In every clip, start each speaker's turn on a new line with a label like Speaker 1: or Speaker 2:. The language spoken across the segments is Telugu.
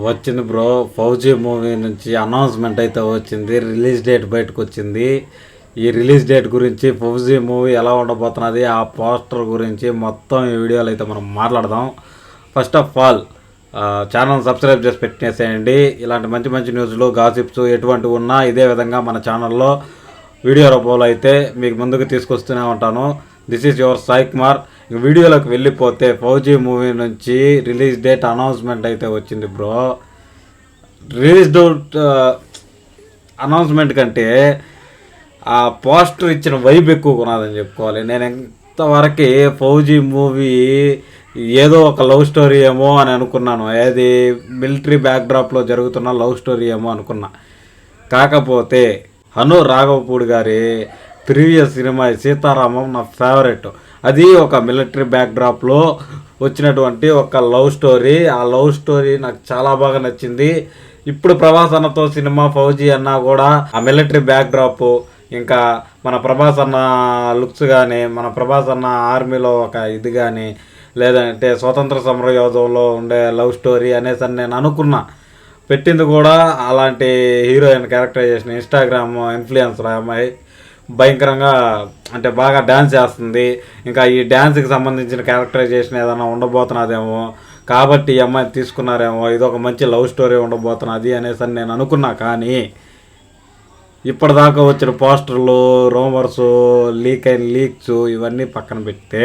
Speaker 1: వచ్చింది బ్రో. ఫౌజీ మూవీ నుంచి అనౌన్స్మెంట్ అయితే వచ్చింది, రిలీజ్ డేట్ బయటకు వచ్చింది. ఈ రిలీజ్ డేట్ గురించి, ఫౌజీ మూవీ ఎలా ఉండబోతున్నది, ఆ పోస్టర్ గురించి మొత్తం ఈ వీడియోలో అయితే మనం మాట్లాడదాం. First of all channel subscribe చేసి పెట్టేసేయండి. ఇలాంటి మంచి మంచి న్యూస్లు, గాసిప్స్ ఎటువంటివి ఉన్నా ఇదే విధంగా మన ఛానల్లో వీడియో రూపంలో అయితే మీకు ముందుకు తీసుకొస్తూనే ఉంటాను. This is your Sai Kumar. వీడియోలోకి వెళ్ళిపోతే ఫౌజీ మూవీ నుంచి రిలీజ్ డేట్ అనౌన్స్మెంట్ అయితే వచ్చింది బ్రో. రిలీజ్ డేట్ అనౌన్స్మెంట్ కంటే ఆ పోస్టర్ ఇచ్చిన వైబ్ ఎక్కువ ఉన్నదని చెప్పుకోవాలి. నేను ఎంతవరకు ఫౌజీ మూవీ ఏదో ఒక లవ్ స్టోరీ ఏమో అని అనుకున్నాను. ఏది మిలిటరీ బ్యాక్డ్రాప్లో జరుగుతున్న లవ్ స్టోరీ ఏమో అనుకున్నా. కాకపోతే అను రాఘవపూడి గారి ప్రీవియస్ సినిమా సీతారామం నా ఫేవరెట్. అది ఒక మిలిటరీ బ్యాక్డ్రాప్లో వచ్చినటువంటి ఒక లవ్ స్టోరీ. ఆ లవ్ స్టోరీ నాకు చాలా బాగా నచ్చింది. ఇప్పుడు ప్రభాస్ అన్నతో సినిమా ఫౌజీ అన్నా కూడా ఆ మిలిటరీ బ్యాక్డ్రాప్, ఇంకా మన ప్రభాస్ అన్న లుక్స్ కానీ, మన ప్రభాస్ అన్న ఆర్మీలో ఒక ఇది కానీ, లేదంటే స్వతంత్ర సమర యోధంలో ఉండే లవ్ స్టోరీ అనేసి అని నేను అనుకున్నా. పెట్టింది కూడా అలాంటి హీరోయిన్ క్యారెక్టరైజేషన్. ఇన్స్టాగ్రామ్ ఇన్ఫ్లుయెన్సర్ అమ్మాయి భయంకరంగా, అంటే బాగా డ్యాన్స్ చేస్తుంది. ఇంకా ఈ డ్యాన్స్కి సంబంధించిన క్యారెక్టరైజేషన్ ఏదైనా ఉండబోతున్నదేమో, కాబట్టి ఈ అమ్మాయిని తీసుకున్నారేమో, ఇదొక మంచి లవ్ స్టోరీ ఉండబోతున్నది అనేసి అని నేను అనుకున్నా. కానీ ఇప్పటిదాకా వచ్చిన పోస్టర్లు, రూమర్స్, లీక్స్ ఇవన్నీ పక్కన పెడితే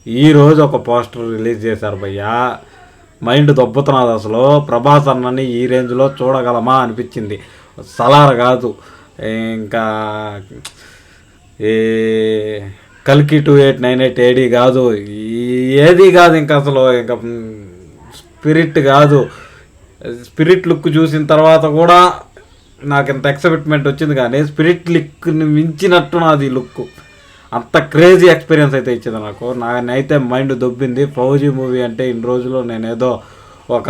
Speaker 1: ఈరోజు ఒక పోస్టర్ రిలీజ్ చేశారు భయ్యా. మైండ్ దొబ్బుతున్నది. అసలు ప్రభాస్ అన్నని ఈ రేంజ్లో చూడగలమా అనిపించింది. సలార్ కాదు, ఇంకా ఏ కల్కి 2898 ఏడీ కాదు, ఏది కాదు, ఇంకా అసలు ఇంకా స్పిరిట్ కాదు. స్పిరిట్ లుక్ చూసిన తర్వాత కూడా నాకు ఇంత ఎక్సైట్మెంట్ వచ్చింది. కానీ స్పిరిట్ లుక్ని మించినట్టు నాది లుక్. అంత క్రేజీ ఎక్స్పీరియన్స్ అయితే ఇచ్చింది నాకు. నాకైతే మైండ్ దొబ్బింది. ఫౌజీ మూవీ అంటే ఇన్ని రోజులు నేనేదో ఒక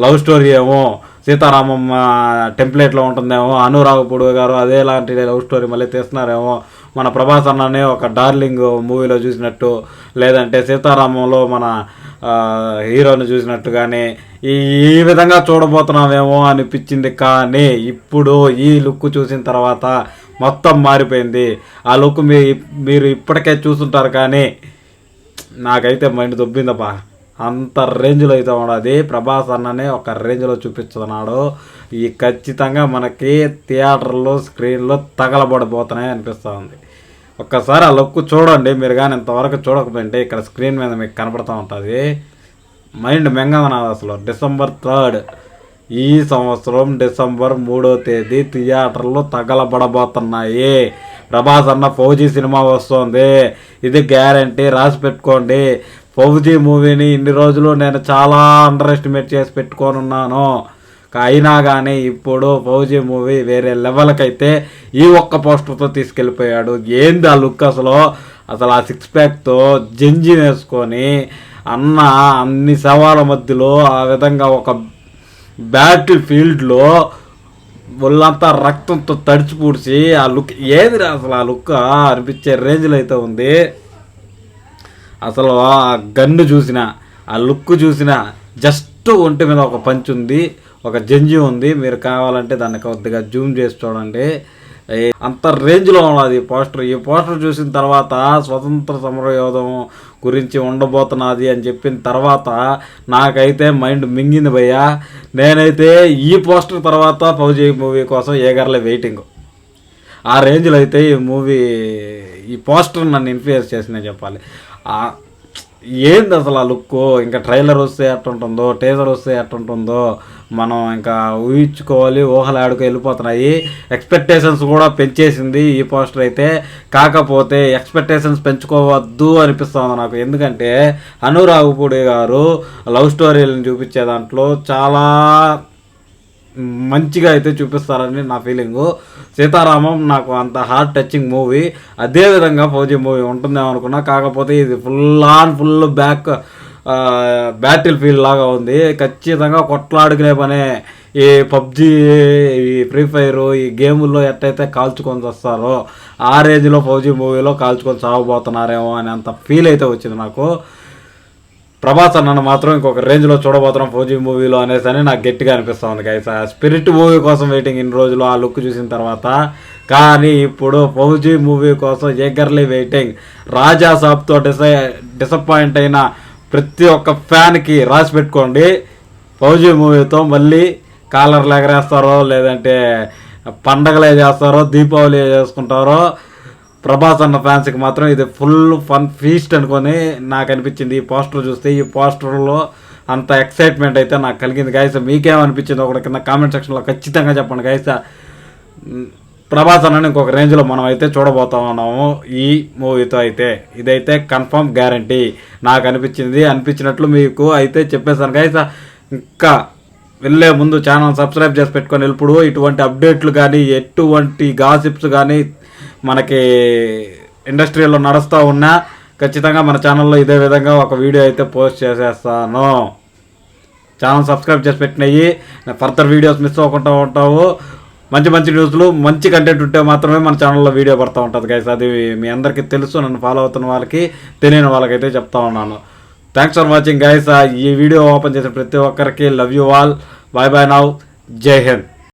Speaker 1: లవ్ స్టోరీ ఏమో, సీతారామం టెంప్లెట్లో ఉంటుందేమో, అనురాగపూడి గారు అదేలాంటి లవ్ స్టోరీ మళ్ళీ తీస్తున్నారేమో, మన ప్రభాస్ అన్ననే ఒక డార్లింగ్ మూవీలో చూసినట్టు, లేదంటే సీతారామంలో మన హీరోని చూసినట్టు కానీ ఈ విధంగా చూడబోతున్నామేమో అనిపించింది. కానీ ఇప్పుడు ఈ లుక్ చూసిన తర్వాత మొత్తం మారిపోయింది. ఆ లుక్ మీరు ఇప్పటికే చూస్తుంటారు. కానీ నాకైతే మైండ్ దొబ్బిందబ్బా. అంత రేంజ్లో అయితే ఉన్నది. ప్రభాస్ అన్ననే ఒక రేంజ్లో చూపిస్తున్నాడు. ఈ ఖచ్చితంగా మనకి థియేటర్లో స్క్రీన్లో తగలబడిపోతున్నాయి అనిపిస్తూ ఉంది. ఒక్కసారి ఆ లుక్ చూడండి మీరు. కానీ ఇంతవరకు చూడకపోయింటే ఇక్కడ స్క్రీన్ మీద మీకు కనపడుతూ ఉంటుంది. మైండ్ మెంగదనాది అసలు. December 3rd ఈ సంవత్సరం December 3వ తేదీ థియేటర్లో తగలబడబోతున్నాయి. ప్రభాస్ అన్న ఫౌజీ సినిమా వస్తుంది, ఇది గ్యారంటీ, రాసి పెట్టుకోండి. ఫౌజీ మూవీని ఇన్ని రోజులు నేను చాలా అండర్ ఎస్టిమేట్ చేసి పెట్టుకొని ఉన్నాను. అయినా కానీ ఇప్పుడు ఫౌజీ మూవీ వేరే లెవెల్కి అయితే ఈ ఒక్క పోస్టర్తో తీసుకెళ్ళిపోయాడు. ఏంది ఆ లుక్ అసలు ఆ 6 ప్యాక్తో జంజి వేసుకొని అన్న అన్ని సవాళ్ళ మధ్యలో ఆ విధంగా ఒక బ్యాటిల్ ఫీల్డ్లో ఒళ్ళంతా రక్తంతో తడిచి పూడ్చి ఆ లుక్ ఏది అసలు ఆ లుక్ అనిపించే రేంజ్లో అయితే ఉంది. అసలు ఆ గన్ను చూసిన, ఆ లుక్ చూసిన, జస్ట్ ఒంటి మీద ఒక పంచ్ ఉంది, ఒక జంజి ఉంది. మీరు కావాలంటే దాన్ని కొద్దిగా జూమ్ చేసి చూడండి. అంత రేంజ్లో ఉన్నది ఈ పోస్టర్. ఈ పోస్టర్ చూసిన తర్వాత స్వతంత్ర సమరయోధం గురించి ఉండబోతున్నది అని చెప్పిన తర్వాత నాకైతే మైండ్ మింగింది భయ్యా. నేనైతే ఈ పోస్టర్ తర్వాత ఫౌజీ మూవీ కోసం ఏగర్లే వెయిటింగ్. ఆ రేంజ్లో అయితే ఈ పోస్టర్ నన్ను ఇన్ఫ్లుయెన్స్ చేసిందని చెప్పాలి. ఏంది అసలు ఆ లుక్. ఇంకా ట్రైలర్ వస్తే ఎట్టుంటుందో, టీజర్ వస్తే ఎట్టుంటుందో మనం ఇంకా ఊహించుకోవాలి. ఊహలు ఆడుకు వెళ్ళిపోతున్నాయి. ఎక్స్పెక్టేషన్స్ కూడా పెంచేసింది ఈ పోస్టర్ అయితే. కాకపోతే ఎక్స్పెక్టేషన్స్ పెంచుకోవద్దు అనిపిస్తుంది నాకు. ఎందుకంటే అనురాగపూడి గారు లవ్ స్టోరీలను చూపించే దాంట్లో చాలా మంచిగా అయితే చూపిస్తారని నా ఫీలింగు. సీతారామం నాకు అంత హార్ట్ టచింగ్ మూవీ. అదేవిధంగా ఫౌజీ మూవీ ఉంటుందేమో అనుకున్నా. కాకపోతే ఇది ఫుల్ బ్యాటిల్ ఫీల్డ్ లాగా ఉంది. ఖచ్చితంగా కొట్లాడుకునే పనే. ఈ పబ్జీ, ఈ ఫ్రీ ఫైర్, ఈ గేముల్లో ఎట్టయితే కాల్చుకొని వస్తారో ఆ రేంజ్లో ఫౌజీ మూవీలో కాల్చుకొని సాగబోతున్నారేమో అని అంత ఫీల్ అయితే వచ్చింది నాకు. ప్రభాస్ అన్నను మాత్రం ఇంకొక రేంజ్లో చూడబోతున్నాం ఫౌజీ మూవీలో అనేసి అని నాకు గట్టిగా అనిపిస్తుంది గైస్. ఆ స్పిరిట్ మూవీ కోసం వెయిటింగ్ ఇన్ని రోజులు ఆ లుక్ చూసిన తర్వాత. కానీ ఇప్పుడు ఫౌజీ మూవీ కోసం ఎగర్లీ వెయిటింగ్. రాజా సాబ్తో డిసప్పాయింట్ అయిన ప్రతి ఒక్క ఫ్యాన్కి రాసి పెట్టుకోండి, ఫౌజీ మూవీతో మళ్ళీ కాలర్లు ఎగరేస్తారో లేదంటే పండగలే చేస్తారో దీపావళి చేసుకుంటారో. ప్రభాస్ అన్న ఫ్యాన్స్కి మాత్రం ఇది ఫుల్ ఫన్ ఫీస్ట్ అనుకొని నాకు అనిపించింది ఈ పోస్టర్ చూస్తే. ఈ పోస్టర్లో అంత ఎక్సైట్మెంట్ అయితే నాకు కలిగింది గైస్. మీకేమనిపించింది ఒకటి కింద కామెంట్ సెక్షన్లో ఖచ్చితంగా చెప్పండి గైస్. ప్రభాస్ అన్నని ఇంకొక రేంజ్లో మనం అయితే చూడబోతా ఉన్నాము ఈ మూవీతో అయితే. ఇదైతే కన్ఫర్మ్ గ్యారంటీ నాకు అనిపించినట్లు మీకు అయితే చెప్పేశాను గైస్. ఇంకా వెళ్ళే ముందు ఛానల్ సబ్స్క్రైబ్ చేసి పెట్టుకొని ఇప్పుడు ఇటువంటి అప్డేట్లు కానీ ఎటువంటి గాసిప్స్ కానీ మనకి ఇండస్ట్రీలో నడుస్తూ ఉన్నా ఖచ్చితంగా మన ఛానల్లో ఇదే విధంగా ఒక వీడియో అయితే పోస్ట్ చేసేస్తాను. ఛానల్ సబ్స్క్రైబ్ చేసి పెట్టినవి ఫర్దర్ వీడియోస్ మిస్ అవ్వకుండా ఉంటావు. మంచి మంచి న్యూస్లు మంచి కంటెంట్ ఉంటే మాత్రమే మన ఛానల్లో వీడియో పడుతూ ఉంటుంది గైస్. అది మీ అందరికీ తెలుసు, నన్ను ఫాలో అవుతున్న వాళ్ళకి తెలియని వాళ్ళకైతే చెప్తా ఉన్నాను. Thanks for watching guys. ఈ వీడియో ఓపెన్ చేసిన ప్రతి ఒక్కరికి love you all. Bye bye now. జై హింద్.